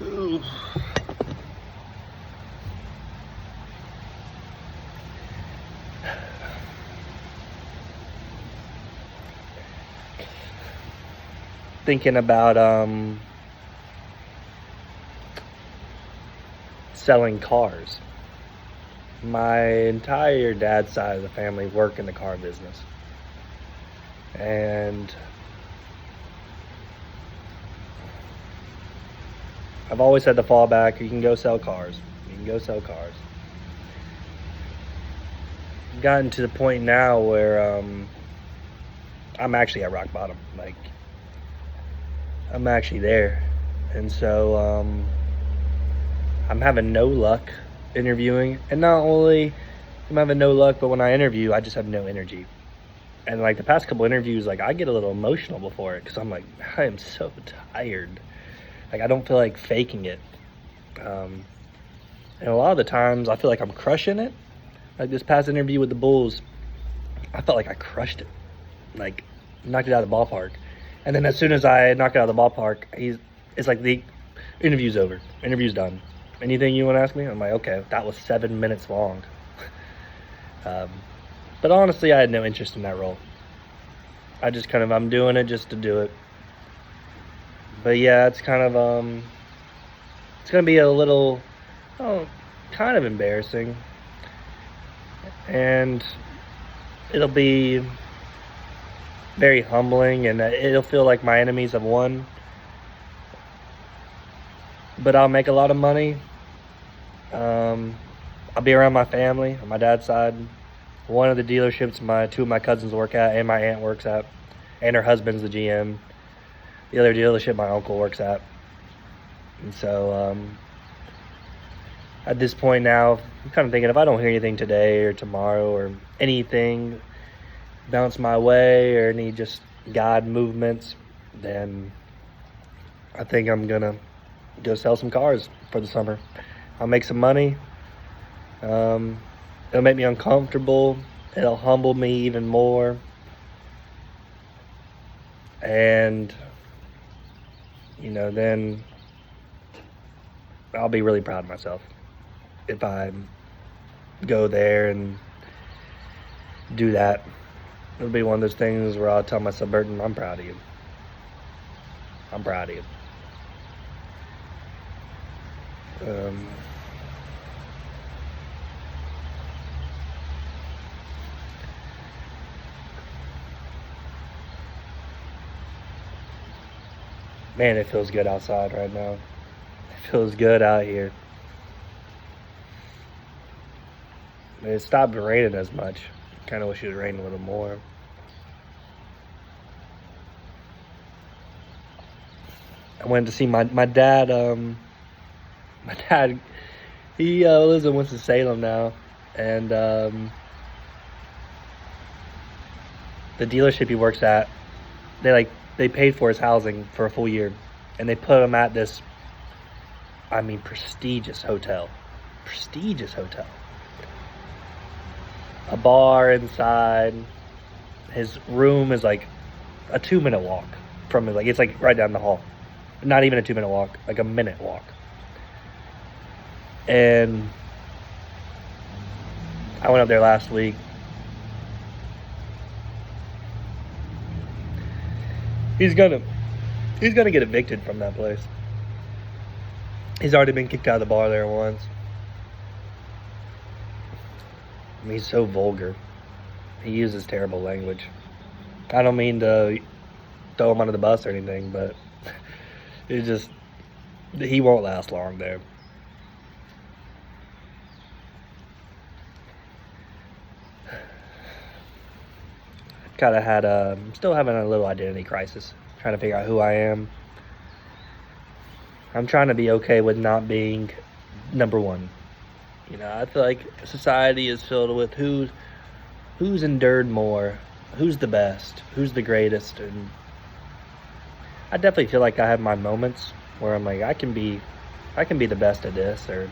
Ooh. Thinking about selling cars. My entire dad's side of the family work in the car business, and I've always had the fallback: you can go sell cars. You can go sell cars. I've gotten to the point now where I'm actually at rock bottom. Like, I'm actually there, and so I'm having no luck interviewing. And not only I'm having no luck, but when I interview, I just have no energy. And like the past couple interviews, like I get a little emotional before it because I'm like, I am so tired. Like, I don't feel like faking it. And a lot of the times I feel like I'm crushing it. Like this past interview with the Bulls, I felt like I crushed it. Like, knocked it out of the ballpark. And then as soon as I knock it out of the ballpark, it's like the interview's over. Interview's done. Anything you want to ask me? I'm like, okay, that was 7 minutes long. But honestly, I had no interest in that role. I'm doing it just to do it. But yeah, it's kind of, it's going to be a little, kind of embarrassing. And it'll be very humbling, and it'll feel like my enemies have won. But I'll make a lot of money. I'll be around my family on my dad's side. One of the dealerships two of my cousins work at, and my aunt works at, and her husband's the GM. The other dealership my uncle works at. And so at this point now, I'm kind of thinking, if I don't hear anything today or tomorrow or anything bounce my way or any just God movements, then I think I'm gonna go sell some cars for the summer. I'll make some money. It'll make me uncomfortable. It'll humble me even more. And, then I'll be really proud of myself if I go there and do that. It'll be one of those things where I'll tell myself, Burton, I'm proud of you. I'm proud of you. Man, it feels good outside right now. It feels good out here. It stopped raining as much. Kind of wish it would rain a little more. I went to see my dad. My dad, he lives in Winston-Salem now, and the dealership he works at, they paid for his housing for a full year, and they put him at this, prestigious hotel. Prestigious hotel. A bar inside. His room is like a 2-minute walk from it. Like, it's like right down the hall. Not even a 2-minute walk, like a minute walk. And I went up there last week. He's gonna get evicted from that place. He's already been kicked out of the bar there once. He's so vulgar. He uses terrible language. I don't mean to throw him under the bus or anything, but he won't last long there. Still having a little identity crisis, trying to figure out who I am. I'm trying to be okay with not being number one. I feel like society is filled with who's endured more, who's the best, who's the greatest, and I definitely feel like I have my moments where I'm like, I can be the best at this. Or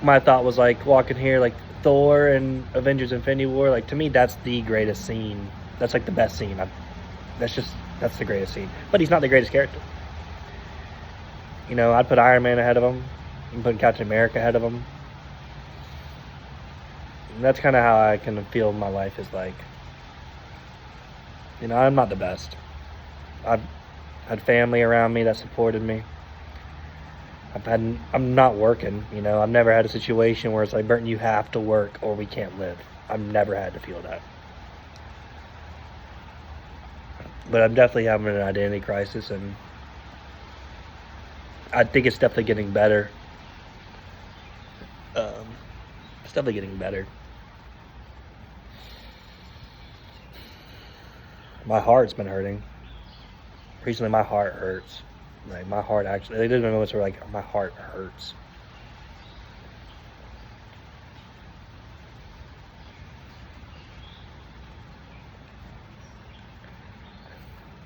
my thought was like walking here, like Thor and Avengers Infinity War, like to me that's the greatest scene. That's like the best scene. That's the greatest scene. But he's not the greatest character. You know, I'd put Iron Man ahead of him. I'm putting Captain America ahead of him. And that's kind of how I can feel my life is like. You know, I'm not the best. I've had family around me that supported me. I'm not working, you know. I've never had a situation where it's like, Burton, you have to work or we can't live. I've never had to feel that. But I'm definitely having an identity crisis, and I think it's definitely getting better. It's definitely getting better. My heart's been hurting. Recently, my heart hurts. Like, my heart actually, they didn't know where, like, my heart hurts.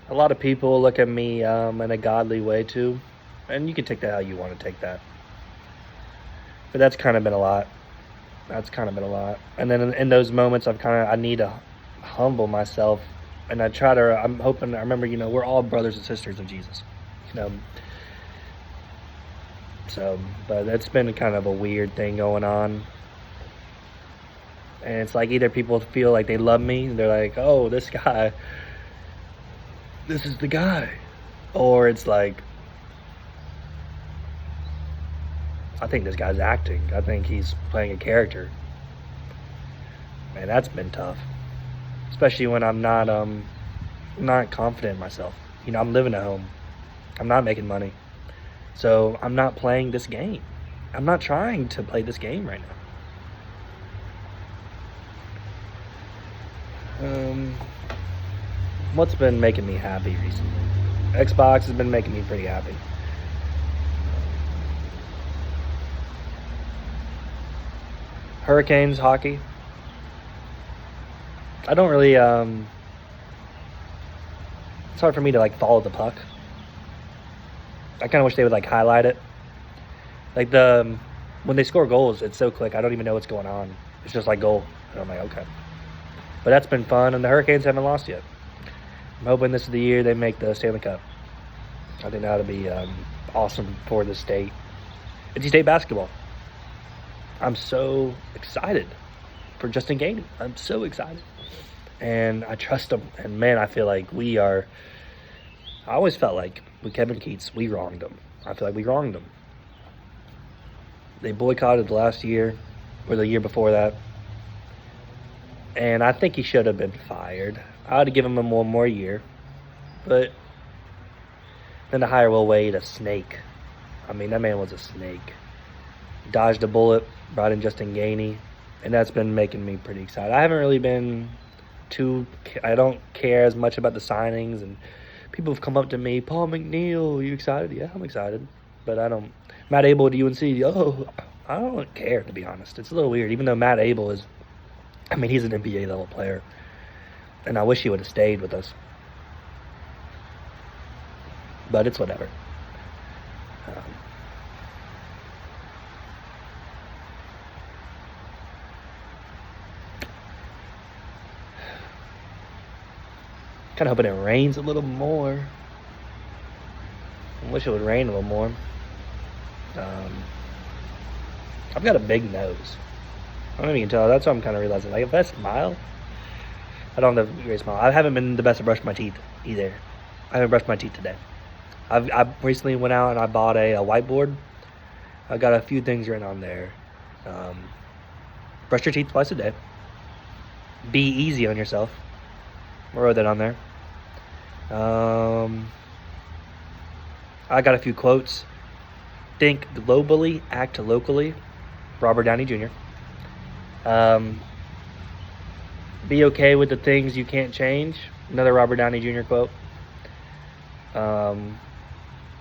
A lot of people look at me in a godly way too, and you can take that how you want to take that. But that's kind of been a lot. And then in those moments, I need to humble myself, and I'm hoping, I remember, you know, we're all brothers and sisters of Jesus, you know. So, but it's been kind of a weird thing going on. And it's like either people feel like they love me, they're like, oh, this is the guy. Or it's like, I think this guy's acting. I think he's playing a character. Man, that's been tough. Especially when I'm not confident in myself. You know, I'm living at home. I'm not making money. So I'm not playing this game. I'm not trying to play this game right now. What's been making me happy recently? Xbox has been making me pretty happy. Hurricanes hockey. I don't really, it's hard for me to like follow the puck. I kind of wish they would like highlight it. Like when they score goals, it's so quick. I don't even know what's going on. It's just like goal. And I'm like, okay. But that's been fun, and the Hurricanes haven't lost yet. I'm hoping this is the year they make the Stanley Cup. I think that'll be awesome for the state. NC State basketball. I'm so excited for Justin Gainey. I'm so excited. And I trust him. And man, I feel like I always felt like with Kevin Keats, we wronged him. I feel like we wronged him. They boycotted last year, or the year before that. And I think he should have been fired. I would have given him one more year. But then to hire Will Wade, a snake. I mean, that man was a snake. Dodged a bullet, brought in Justin Gainey, and that's been making me pretty excited. I haven't really been I don't care as much about the signings, and people have come up to me, Paul McNeil, are you excited? Yeah, I'm excited. But I don't. Matt Abel to UNC, I don't care, to be honest. It's a little weird, even though Matt Abel he's an NBA level player. And I wish he would have stayed with us. But it's whatever. Kind of hoping it rains a little more. I wish it would rain a little more. I've got a big nose. I don't know if you can tell. That's what I'm kind of realizing. Like, if I smile, I don't have a great smile. I haven't been the best at brushing my teeth either. I haven't brushed my teeth today. I recently went out and I bought a whiteboard. I got a few things written on there. Brush your teeth twice a day. Be easy on yourself. I wrote that on there. I got a few quotes. Think globally, act locally. Robert Downey Jr. Be okay with the things you can't change. Another Robert Downey Jr. quote.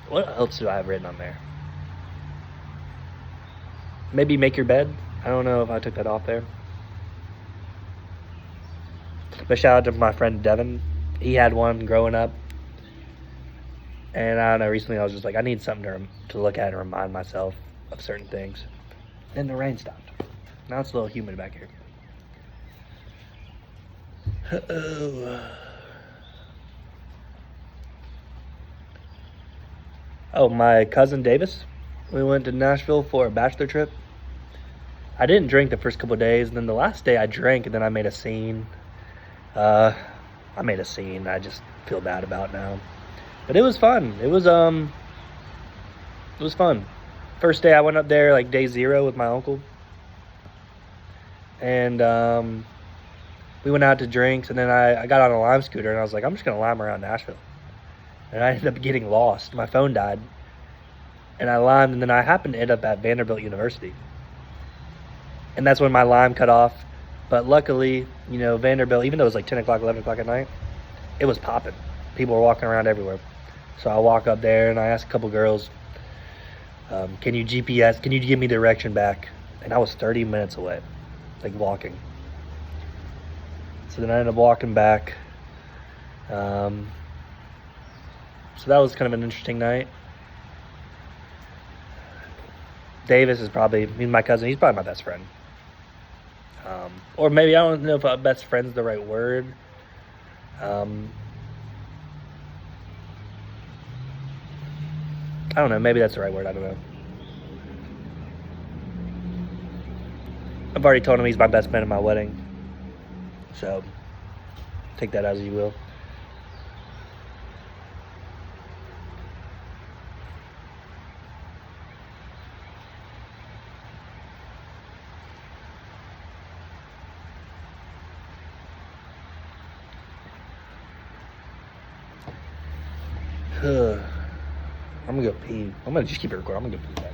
What else do I have written on there? Maybe make your bed. I don't know if I took that off there. But shout out to my friend Devin. He had one growing up. And I don't know, recently I was just like, I need something to look at and remind myself of certain things. Then the rain stopped. Now it's a little humid back here. Uh-oh. Oh, my cousin Davis. We went to Nashville for a bachelor trip. I didn't drink the first couple of days, and then the last day I drank, and then I made a scene. Uh, I made a scene. I just feel bad about now, but it was fun. It was fun. First day I went up there, like day 0 with my uncle, and we went out to drinks, and then I got on a Lime scooter, and I was like, I'm just gonna lime around Nashville, and I ended up getting lost. My phone died, and I limed, and then I happened to end up at Vanderbilt University. And that's when my lime cut off. But luckily, you know, Vanderbilt, even though it was like 10 o'clock, 11 o'clock at night, it was popping. People were walking around everywhere. So I walk up there and I ask a couple girls, can you GPS, can you give me direction back? And I was 30 minutes away, like walking. So then I ended up walking back. So that was kind of an interesting night. Davis is probably, he's my cousin, he's probably my best friend. Or maybe, I don't know if best friend's the right word. I don't know, maybe that's the right word, I don't know. I've already told him he's my best man at my wedding. So, take that as you will. I'm gonna go pee. I'm gonna just keep it recording. I'm gonna go pee back.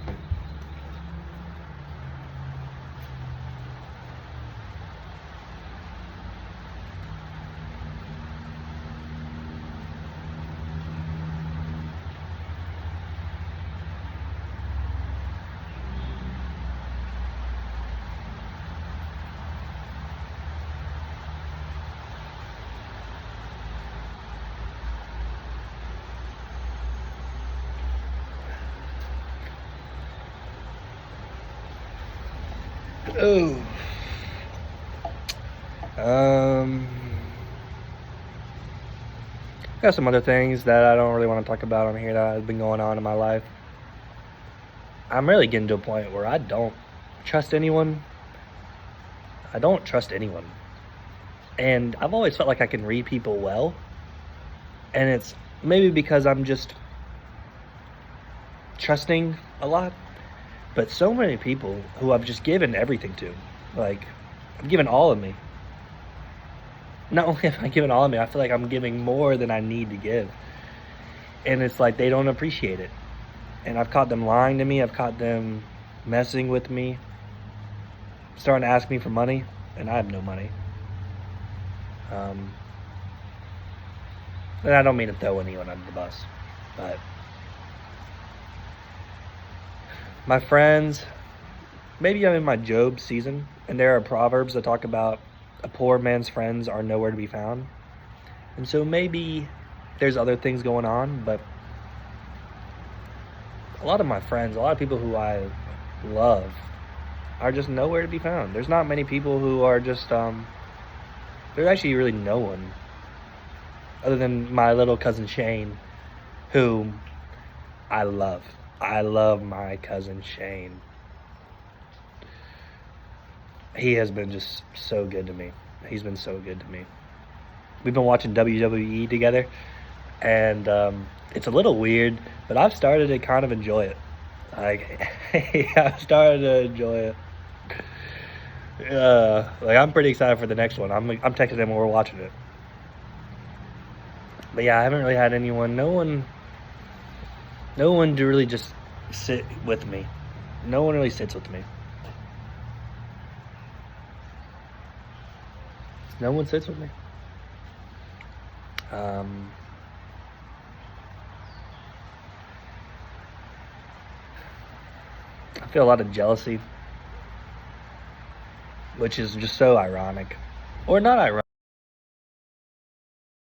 Oh. Got some other things that I don't really want to talk about on here that have been going on in my life. I'm really getting to a point where I don't trust anyone. I don't trust anyone. And I've always felt like I can read people well. And it's maybe because I'm just trusting a lot. But so many people who I've just given everything to. Like, I've given all of me. Not only have I given all of me, I feel like I'm giving more than I need to give. And it's like they don't appreciate it. And I've caught them lying to me. I've caught them messing with me. Starting to ask me for money. And I have no money. And I don't mean to throw anyone under the bus. But my friends, maybe I'm in my Job season. And there are proverbs that talk about a poor man's friends are nowhere to be found. And so maybe there's other things going on, but a lot of my friends, a lot of people who I love are just nowhere to be found. There's not many people who are just, there's actually really no one other than my little cousin Shane, who I love. I love my cousin Shane. He has been just so good to me. He's been so good to me. We've been watching WWE together, and it's a little weird, but I've started to kind of enjoy it. Like, I've started to enjoy it. Like, I'm pretty excited for the next one. I'm texting him when we're watching it. But yeah, I haven't really had anyone, no one to really just sit with me. No one really sits with me. No one sits with me. I feel a lot of jealousy, which is just so ironic. Or not ironic.